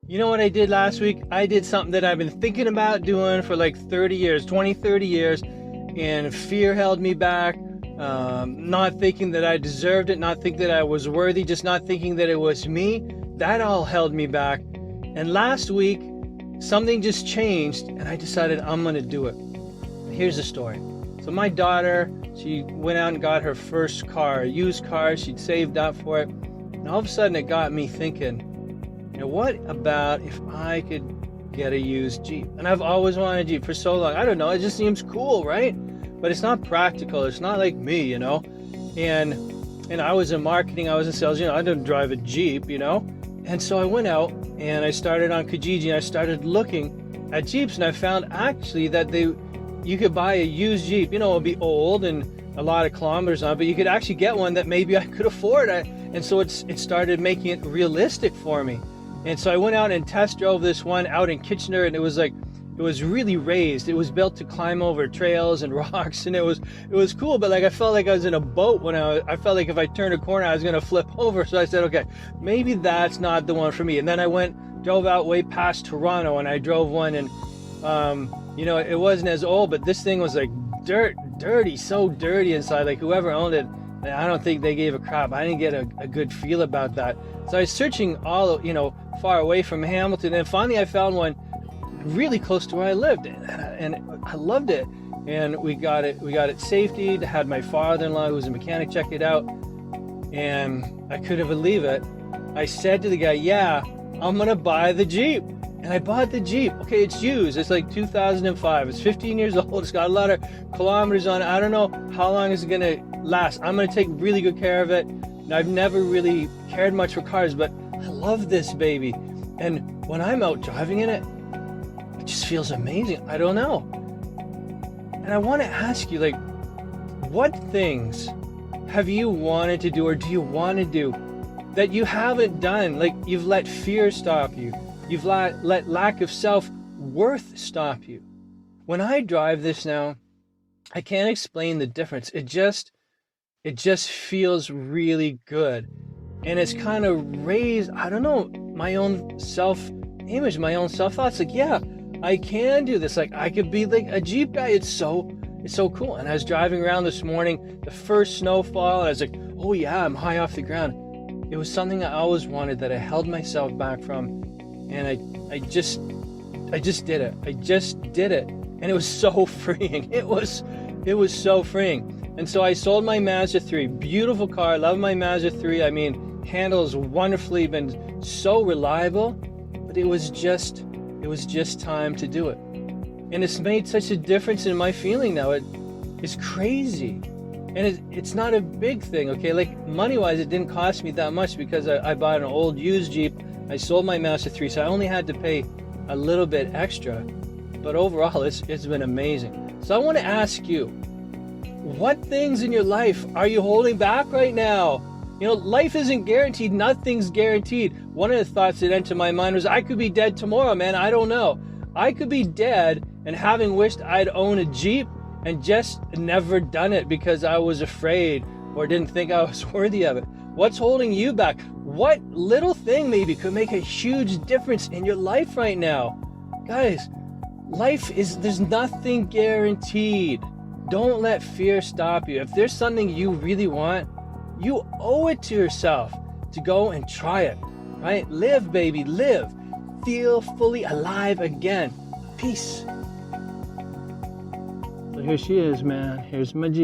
You know what I did last week? I did something that I've been thinking about doing for like 30 years, 20, 30 years, and fear held me back. Not thinking that I deserved it, not thinking that I was worthy, just not thinking that it was me. That all held me back. And last week, something just changed, and I decided I'm going to do it. Here's the story. So my daughter, she went out and got her first car, a used car. She'd saved up for it. And all of a sudden, it got me thinking, what about if I could get a used Jeep? And I've always wanted a Jeep for so long. I don't know, it just seems cool, right? But it's not practical. It's not like me, And I was in marketing, I was in sales, I didn't drive a Jeep, And so I went out and I started on Kijiji and I started looking at Jeeps, and I found actually that you could buy a used Jeep. It would be old and a lot of kilometers on it, but you could actually get one that maybe I could afford. And so it started making it realistic for me. And so I went out and test drove this one out in Kitchener, and it was really raised. It was built to climb over trails and rocks, and it was cool, but I felt like I was in a boat when I felt like if I turned a corner, I was going to flip over. So I said, okay, maybe that's not the one for me. And then I drove out way past Toronto, and I drove one, and it wasn't as old, but this thing was like dirty, so dirty inside. Like whoever owned it, I don't think they gave a crap. I didn't get a good feel about that. So I was searching all, far away from Hamilton, and finally I found one really close to where I lived, and I loved it. And we got it safetied. Had my father-in-law, who was a mechanic, check it out, and I couldn't believe it. I said to the guy, yeah, I'm gonna buy the Jeep. And I bought the Jeep. Okay, it's used. It's like 2005. It's 15 years old. It's got a lot of kilometers on it. I don't know how long it's gonna last. I'm gonna take really good care of it. And I've never really cared much for cars, but I love this baby. And when I'm out driving in it, it just feels amazing. I don't know. And I want to ask you, what things have you wanted to do, or do you want to do, that you haven't done? You've let fear stop you. You've let lack of self-worth stop you. When I drive this now, I can't explain the difference. It just feels really good. And it's kind of raised, I don't know, my own self-image, my own self-thoughts. Yeah, I can do this. I could be like a Jeep guy. It's so cool. And I was driving around this morning, the first snowfall, and I was like, oh yeah, I'm high off the ground. It was something I always wanted that I held myself back from. And I just did it. I just did it. And it was so freeing. It was so freeing. And so I sold my Mazda 3. Beautiful car. Love my Mazda 3. I mean, handles wonderfully, been so reliable. But it was just time to do it. And it's made such a difference in my feeling now. It's crazy. And it's not a big thing, okay? Money-wise, it didn't cost me that much because I bought an old used Jeep. I sold my Mazda 3, so I only had to pay a little bit extra. But overall, it's been amazing. So I want to ask you, what things in your life are you holding back right now? Life isn't guaranteed. Nothing's guaranteed. One of the thoughts that entered my mind was, I could be dead tomorrow, man. I don't know. I could be dead and having wished I'd own a Jeep and just never done it because I was afraid or didn't think I was worthy of it. What's holding you back? What little thing maybe could make a huge difference in your life right now? Guys, there's nothing guaranteed. Don't let fear stop you. If there's something you really want, you owe it to yourself to go and try it, right? Live, baby, live. Feel fully alive again. Peace. So here she is, man. Here's my Jeep.